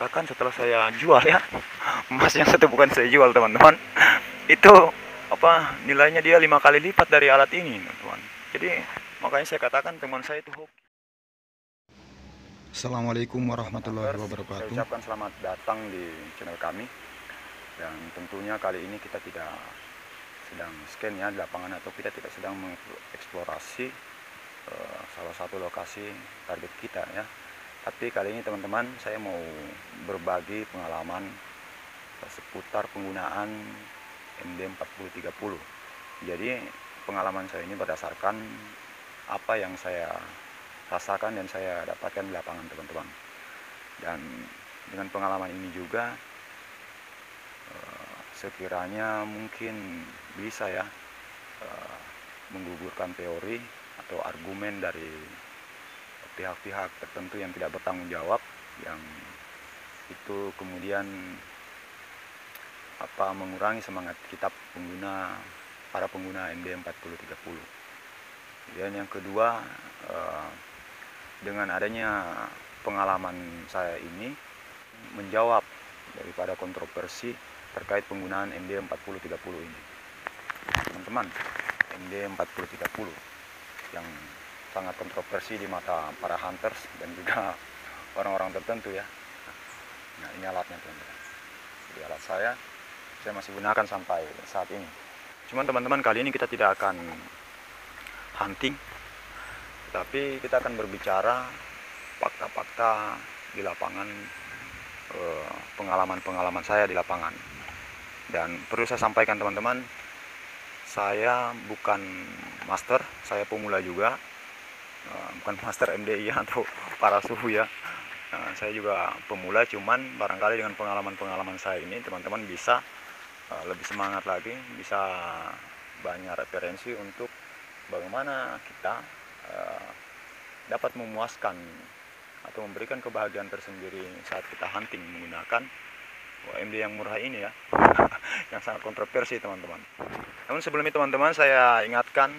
katakan setelah saya jual ya, emas yang satu bukan saya jual teman-teman, itu nilainya dia 5 kali lipat dari alat ini teman-teman. Jadi makanya saya katakan teman saya itu hoki. Assalamualaikum warahmatullahi Saya wabarakatuh. ucapkan selamat datang di channel kami, dan tentunya kali ini kita tidak sedang scan ya di lapangan, atau kita tidak sedang mengeksplorasi salah satu lokasi target kita ya. Tapi kali ini teman-teman, saya mau berbagi pengalaman seputar penggunaan MD4030. Jadi pengalaman saya ini berdasarkan apa yang saya rasakan dan saya dapatkan di lapangan teman-teman. Dan dengan pengalaman ini juga sekiranya mungkin bisa ya menggugurkan teori atau argumen dari pihak-pihak tertentu yang tidak bertanggung jawab, yang itu kemudian mengurangi semangat kita para pengguna MD4030. Dan yang kedua, dengan adanya pengalaman saya ini menjawab daripada kontroversi terkait penggunaan MD4030 ini. Teman-teman, MD4030 yang sangat kontroversi di mata para hunters dan juga orang-orang tertentu ya. Nah, ini alatnya teman-teman. Jadi alat saya masih gunakan sampai saat ini. Cuman teman-teman, kali ini kita tidak akan hunting, tapi kita akan berbicara fakta-fakta di lapangan, pengalaman-pengalaman saya di lapangan. Dan perlu saya sampaikan teman-teman, saya bukan master, saya pemula juga, bukan master MDI atau para suhu ya. Saya juga pemula, cuman barangkali dengan pengalaman-pengalaman saya ini teman-teman bisa lebih semangat lagi, bisa banyak referensi untuk bagaimana kita dapat memuaskan atau memberikan kebahagiaan tersendiri saat kita hunting menggunakan MD yang murah ini ya. Yang sangat kontroversi teman-teman. Namun sebelum itu teman-teman, saya ingatkan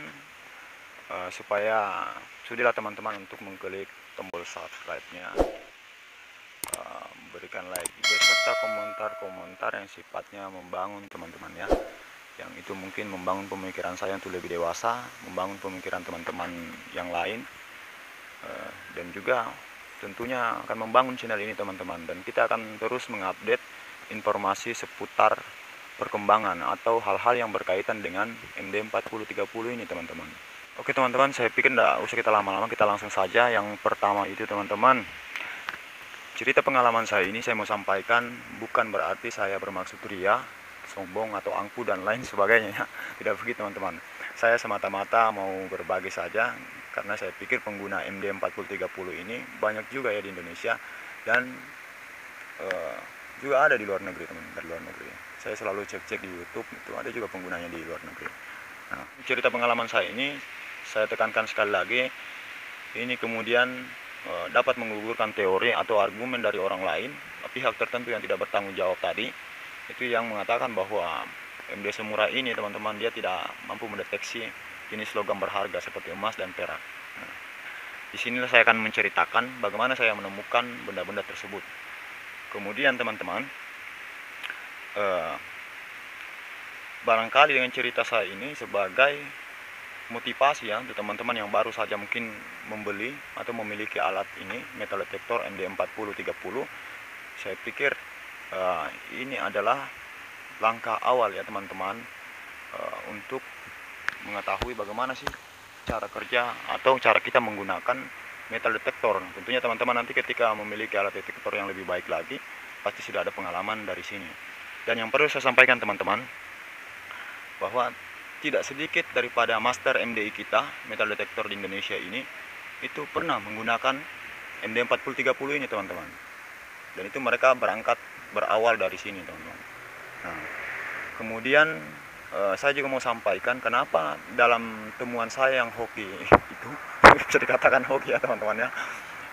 supaya sudilah teman-teman untuk mengklik tombol subscribe-nya, berikan like beserta komentar-komentar yang sifatnya membangun teman-teman ya, yang itu mungkin membangun pemikiran saya untuk lebih dewasa, membangun pemikiran teman-teman yang lain, dan juga tentunya akan membangun channel ini teman-teman. Dan kita akan terus mengupdate informasi seputar perkembangan atau hal-hal yang berkaitan dengan MD4030 ini teman-teman. Oke teman-teman, saya pikir tidak usah kita lama-lama, kita langsung saja. Yang pertama itu teman-teman, cerita pengalaman saya ini saya mau sampaikan bukan berarti saya bermaksud ria, sombong atau angku dan lain sebagainya ya. Tidak begitu teman-teman. Saya semata-mata mau berbagi saja, karena saya pikir pengguna MD4030 ini banyak juga ya di Indonesia, dan juga ada di luar negeri teman-teman, dari luar negeri. Saya selalu cek-cek di YouTube, itu ada juga penggunanya di luar negeri. Nah, cerita pengalaman saya ini saya tekankan sekali lagi, ini kemudian dapat menggugurkan teori atau argumen dari orang lain, pihak tertentu yang tidak bertanggung jawab tadi, itu yang mengatakan bahwa MD semurah ini teman-teman, dia tidak mampu mendeteksi jenis logam berharga seperti emas dan perak. Nah, di sinilah saya akan menceritakan bagaimana saya menemukan benda-benda tersebut. Kemudian teman-teman, barangkali dengan cerita saya ini sebagai motivasi ya untuk teman-teman yang baru saja mungkin membeli atau memiliki alat ini, metal detector MD4030. Saya pikir ini adalah langkah awal ya teman-teman, untuk mengetahui bagaimana sih cara kerja atau cara kita menggunakan metal detector. Tentunya teman-teman nanti ketika memiliki alat detektor yang lebih baik lagi, pasti sudah ada pengalaman dari sini. Dan yang perlu saya sampaikan teman-teman, bahwa tidak sedikit daripada master MDI kita, metal detector di Indonesia ini, itu pernah menggunakan MD4030 ini teman-teman. Dan itu mereka berawal dari sini teman-teman. Nah, kemudian saya juga mau sampaikan kenapa dalam temuan saya yang hoki itu bisa dikatakan hoki ya teman-teman ya,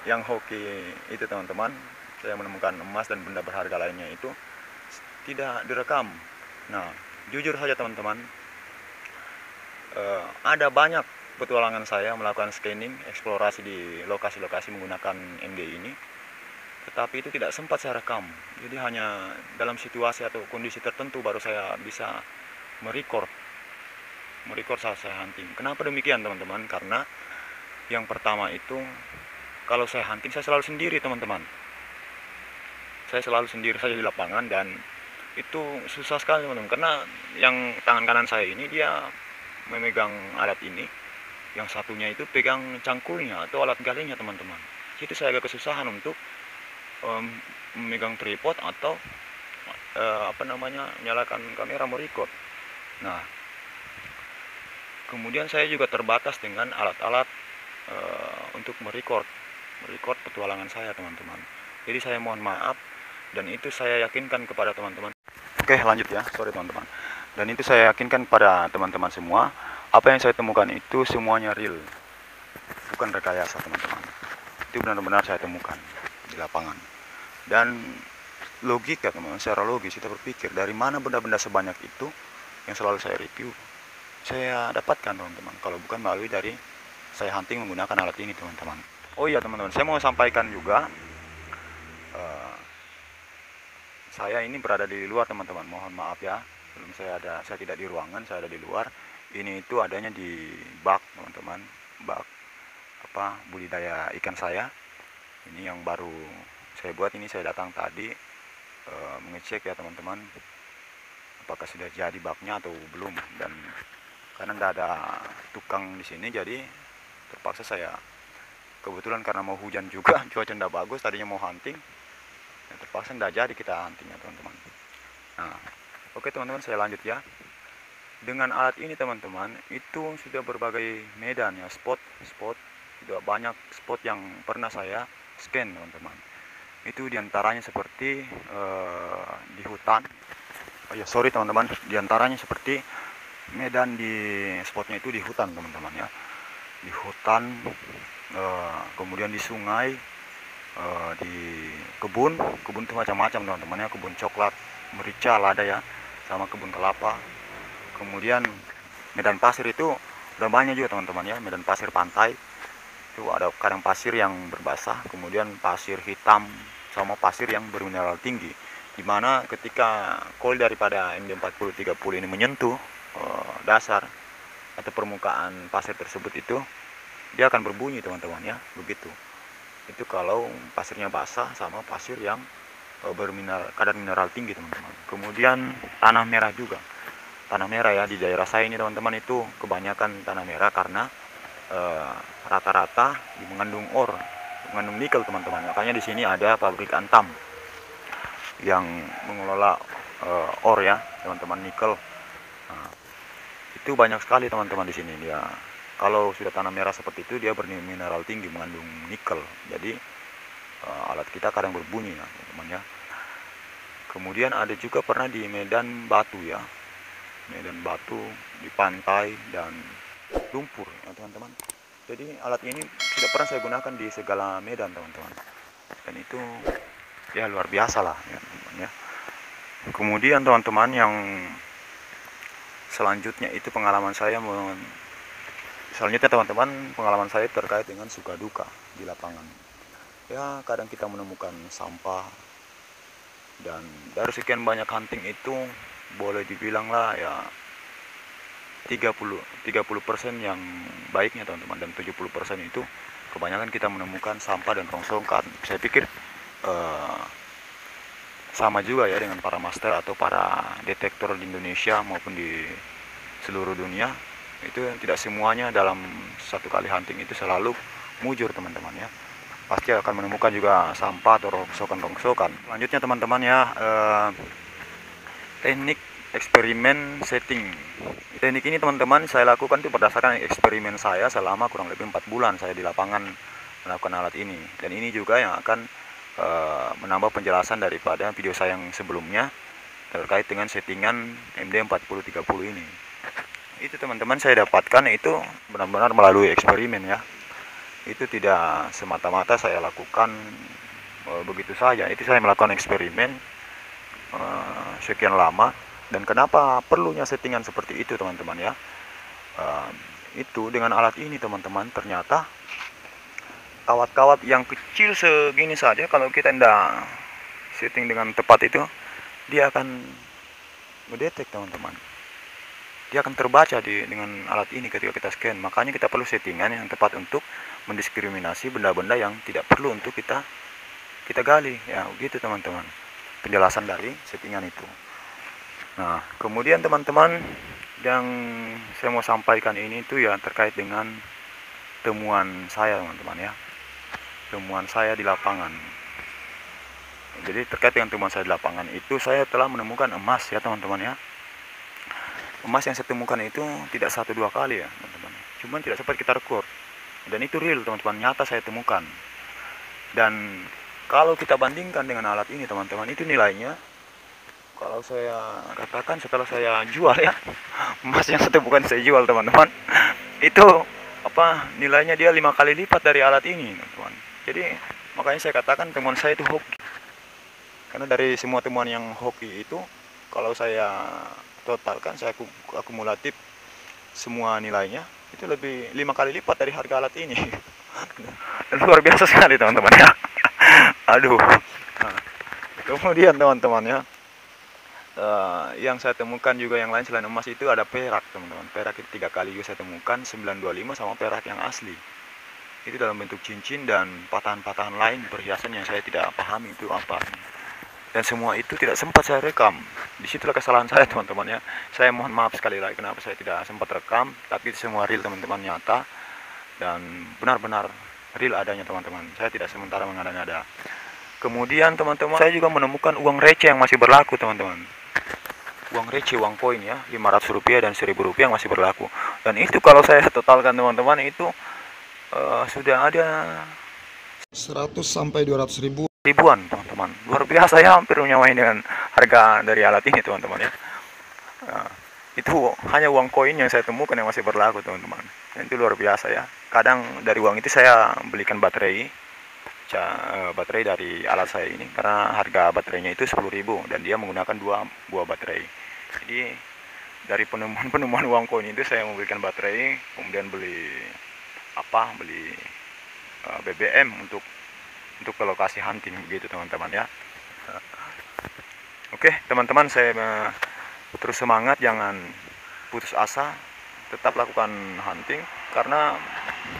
yang hoki itu teman-teman, saya menemukan emas dan benda berharga lainnya itu tidak direkam. Nah, jujur saja teman-teman, ada banyak petualangan saya melakukan scanning, eksplorasi di lokasi-lokasi menggunakan MD ini, tetapi itu tidak sempat saya rekam. Jadi hanya dalam situasi atau kondisi tertentu baru saya bisa merecord saat saya hunting. Kenapa demikian teman-teman? Karena yang pertama itu, kalau saya hunting saya selalu sendiri teman-teman. Saya selalu sendiri saja di lapangan, dan itu susah sekali teman-teman, karena yang tangan kanan saya ini dia memegang alat ini, yang satunya itu pegang cangkulnya atau alat galingnya teman-teman. Itu saya agak kesusahan untuk memegang tripod atau nyalakan kamera merecord. Nah, kemudian saya juga terbatas dengan alat-alat untuk merecord petualangan saya teman-teman. Jadi saya mohon maaf, dan itu saya yakinkan kepada teman-teman. Oke, lanjut ya, sorry teman-teman. Dan itu saya yakinkan pada teman-teman semua, apa yang saya temukan itu semuanya real, bukan rekayasa teman-teman. Itu benar-benar saya temukan di lapangan. Dan logika teman-teman, secara logis kita berpikir, dari mana benda-benda sebanyak itu yang selalu saya review saya dapatkan teman-teman, kalau bukan melalui dari saya hunting menggunakan alat ini teman-teman. Oh iya teman-teman, saya mau sampaikan juga, saya ini berada di luar teman-teman, mohon maaf ya, saya tidak di ruangan, saya ada di luar. Ini itu adanya di bak teman-teman, bak budidaya ikan saya. Ini yang baru saya buat, ini saya datang tadi mengecek ya teman-teman, apakah sudah jadi baknya atau belum. Dan karena tidak ada tukang di sini, jadi terpaksa saya, kebetulan karena mau hujan juga, cuaca tidak bagus, tadinya mau hunting, terpaksa tidak jadi kita huntingnya teman-teman. Nah, oke teman-teman, saya lanjut ya. Dengan alat ini teman-teman, itu sudah berbagai medan ya, spot sudah banyak spot yang pernah saya scan teman-teman. Itu diantaranya seperti di hutan. Oh ya, sorry teman-teman, diantaranya seperti medan di spotnya itu di hutan teman-teman ya, di hutan, kemudian di sungai, di kebun itu macam-macam teman-teman ya, kebun coklat, merica, lada ya, sama kebun kelapa. Kemudian medan pasir itu udah banyak juga teman-teman ya, medan pasir pantai itu ada kadang pasir yang berbasah, kemudian pasir hitam sama pasir yang bermineral tinggi, dimana ketika coil daripada MD4030 ini menyentuh dasar atau permukaan pasir tersebut, itu dia akan berbunyi teman-teman ya, begitu. Itu kalau pasirnya basah sama pasir yang kadar mineral tinggi teman-teman. Kemudian tanah merah juga, tanah merah ya, di daerah saya ini teman-teman itu kebanyakan tanah merah karena rata-rata mengandung mengandung nikel teman-teman. Makanya di sini ada pabrik Antam yang mengelola ya teman-teman, nikel. Nah, itu banyak sekali teman-teman di sini. Dia kalau sudah tanah merah seperti itu, dia bermineral tinggi, mengandung nikel. Jadi alat kita kadang berbunyi ya teman-teman ya. Kemudian ada juga pernah di medan batu ya, medan batu di pantai dan lumpur ya teman-teman. Jadi alat ini tidak pernah saya gunakan di segala medan teman-teman, dan itu ya luar biasa lah ya teman-teman ya. Kemudian teman-teman, yang selanjutnya itu pengalaman saya pengalaman saya terkait dengan suka duka di lapangan ya. Kadang kita menemukan sampah, dan dari sekian banyak hunting itu boleh dibilang lah ya 30% yang baiknya teman-teman, dan 70% itu kebanyakan kita menemukan sampah dan rongsokan. Saya pikir sama juga ya dengan para master atau para detektor di Indonesia maupun di seluruh dunia. Itu tidak semuanya dalam satu kali hunting itu selalu mujur teman-teman ya, pasti akan menemukan juga sampah atau rongsokan. Selanjutnya teman-teman ya, teknik eksperimen setting. Teknik ini teman-teman saya lakukan itu berdasarkan eksperimen saya selama kurang lebih 4 bulan saya di lapangan melakukan alat ini. Dan ini juga yang akan menambah penjelasan daripada video saya yang sebelumnya terkait dengan settingan MD4030 ini. Itu teman-teman saya dapatkan itu benar-benar melalui eksperimen ya. Itu tidak semata-mata saya lakukan begitu saja. Itu saya melakukan eksperimen sekian lama. Dan kenapa perlunya settingan seperti itu teman-teman ya, itu dengan alat ini teman-teman, ternyata kawat-kawat yang kecil segini saja kalau kita tidak setting dengan tepat itu, dia akan mendetek teman-teman. Dia akan terbaca dengan alat ini ketika kita scan. Makanya kita perlu settingan yang tepat untuk mendiskriminasi benda-benda yang tidak perlu untuk kita gali. Ya, begitu teman-teman. Penjelasan dari settingan itu. Nah, kemudian teman-teman, yang saya mau sampaikan ini itu ya terkait dengan temuan saya teman-teman ya. Temuan saya di lapangan. Jadi terkait dengan temuan saya di lapangan itu, saya telah menemukan emas ya teman-teman ya. Emas yang saya temukan itu tidak 1-2 kali ya teman-teman, cuman tidak sempat kita rekor, dan itu real teman-teman, nyata saya temukan. Dan kalau kita bandingkan dengan alat ini teman-teman, itu nilainya, kalau saya katakan setelah saya jual ya, emas yang saya temukan saya jual teman-teman, itu nilainya dia 5 kali lipat dari alat ini teman-teman. Jadi makanya saya katakan temuan saya itu hoki, karena dari semua temuan yang hoki itu, kalau saya totalkan, saya akumulatif semua nilainya, itu lebih 5 kali lipat dari harga alat ini. Luar biasa sekali teman-teman ya. Aduh. Nah, kemudian teman-teman ya, yang saya temukan juga yang lain selain emas itu ada perak teman-teman. Perak itu 3 kali juga saya temukan, 925 sama perak yang asli. Itu dalam bentuk cincin dan patahan-patahan lain perhiasan yang saya tidak pahami itu apa. Dan semua itu tidak sempat saya rekam. Disitulah kesalahan saya teman-teman ya. Saya mohon maaf sekali lagi kenapa saya tidak sempat rekam. Tapi semua real teman-teman, nyata dan benar-benar real adanya teman-teman. Saya tidak sementara mengada-ngada. Kemudian teman-teman, saya juga menemukan uang receh yang masih berlaku teman-teman. Uang receh, uang koin ya, Rp500 dan Rp1.000 yang masih berlaku. Dan itu kalau saya totalkan teman-teman, itu sudah ada 100 sampai 200 ribuan teman-teman. Luar biasa ya, hampir menyamai dengan harga dari alat ini teman-teman ya. Itu hanya uang koin yang saya temukan yang masih berlaku teman-teman. Itu luar biasa ya. Kadang dari uang itu saya belikan baterai dari alat saya ini, karena harga baterainya itu 10.000 dan dia menggunakan 2 buah baterai. Jadi dari penemuan uang koin itu saya membelikan baterai, kemudian beli BBM untuk ke lokasi hunting, begitu teman-teman ya. Oke teman-teman, saya terus semangat, jangan putus asa, tetap lakukan hunting, karena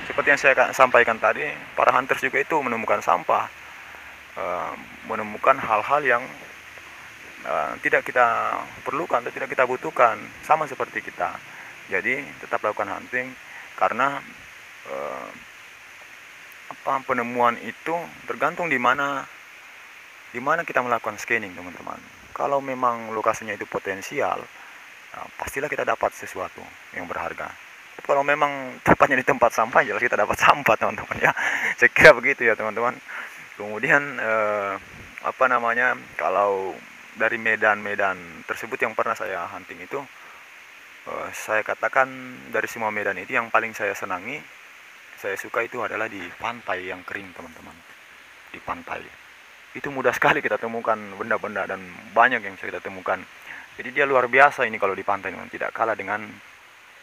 seperti yang saya sampaikan tadi, para hunters juga itu menemukan sampah, menemukan hal-hal yang tidak kita perlukan atau tidak kita butuhkan, sama seperti kita. Jadi tetap lakukan hunting, karena penemuan itu tergantung di mana kita melakukan scanning teman-teman. Kalau memang lokasinya itu potensial, pastilah kita dapat sesuatu yang berharga. Tapi kalau memang tempatnya di tempat sampah, jelas kita dapat sampah teman-teman ya. Saya kira begitu ya teman-teman. Kemudian kalau dari medan-medan tersebut yang pernah saya hunting itu, saya katakan dari semua medan itu yang paling saya senangi, saya suka itu adalah di pantai yang kering teman-teman. Di pantai itu mudah sekali kita temukan benda-benda, dan banyak yang kita temukan. Jadi dia luar biasa ini kalau di pantai teman, tidak kalah dengan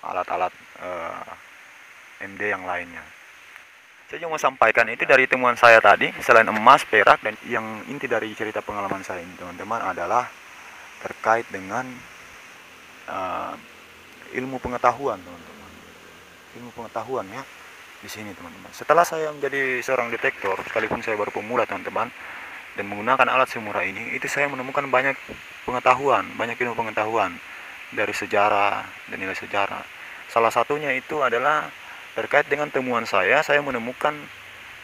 alat-alat MD yang lainnya. Saya cuma sampaikan itu dari temuan saya tadi, selain emas, perak, dan yang inti dari cerita pengalaman saya ini teman-teman adalah terkait dengan ilmu pengetahuan teman-teman. Ilmu pengetahuan ya di sini teman-teman. Setelah saya menjadi seorang detektor, sekalipun saya baru pemula teman-teman, dan menggunakan alat semurah ini, itu saya menemukan banyak pengetahuan, banyak ilmu pengetahuan dari sejarah dan nilai sejarah. Salah satunya itu adalah terkait dengan temuan saya menemukan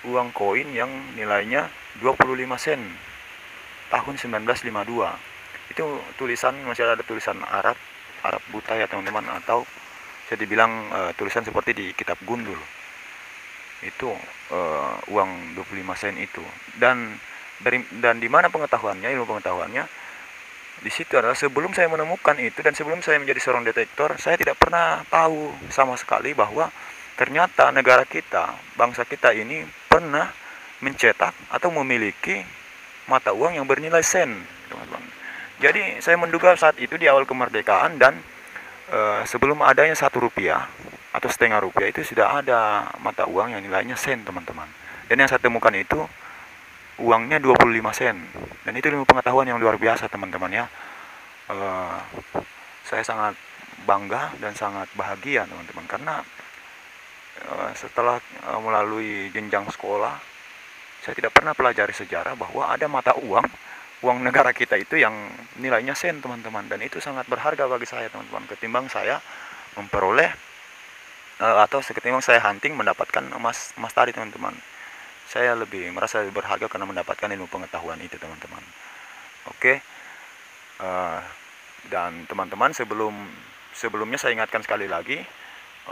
uang koin yang nilainya 25 sen tahun 1952. Itu tulisan, masih ada tulisan Arab buta ya teman-teman, atau bisa dibilang tulisan seperti di kitab gundul. Itu uang 25 sen itu. Dan di mana pengetahuannya, ilmu pengetahuannya? Di situ adalah sebelum saya menemukan itu dan sebelum saya menjadi seorang detektor, saya tidak pernah tahu sama sekali bahwa ternyata negara kita, bangsa kita ini pernah mencetak atau memiliki mata uang yang bernilai sen, teman-teman. Jadi saya menduga saat itu di awal kemerdekaan dan sebelum adanya Rp1 atau setengah rupiah itu sudah ada mata uang yang nilainya sen teman-teman. Dan yang saya temukan itu uangnya 25 sen. Dan itu ilmu pengetahuan yang luar biasa teman-teman ya. Eh, saya sangat bangga dan sangat bahagia teman-teman, karena setelah melalui jenjang sekolah, saya tidak pernah pelajari sejarah bahwa ada mata uang negara kita itu yang nilainya sen teman-teman. Dan itu sangat berharga bagi saya teman-teman, ketimbang saya memperoleh atau ketimbang saya hunting mendapatkan emas emas tadi teman-teman. Saya lebih merasa berharga karena mendapatkan ilmu pengetahuan itu teman-teman. Oke. Uh, dan teman-teman, sebelumnya saya ingatkan sekali lagi,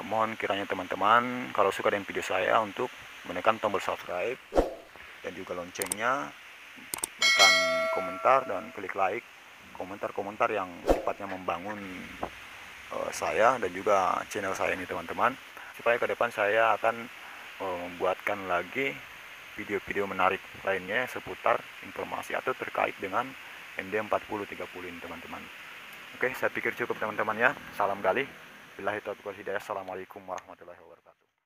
mohon kiranya teman-teman kalau suka dengan video saya untuk menekan tombol subscribe dan juga loncengnya, berikan komentar dan klik like komentar-komentar yang sifatnya membangun saya dan juga channel saya ini teman-teman, supaya ke depan saya akan membuatkan lagi video-video menarik lainnya seputar informasi atau terkait dengan MD4030 ini teman-teman. Oke, saya pikir cukup teman-teman ya. Salam gali. Billahi taufiq wal hidayah. Assalamualaikum warahmatullahi wabarakatuh.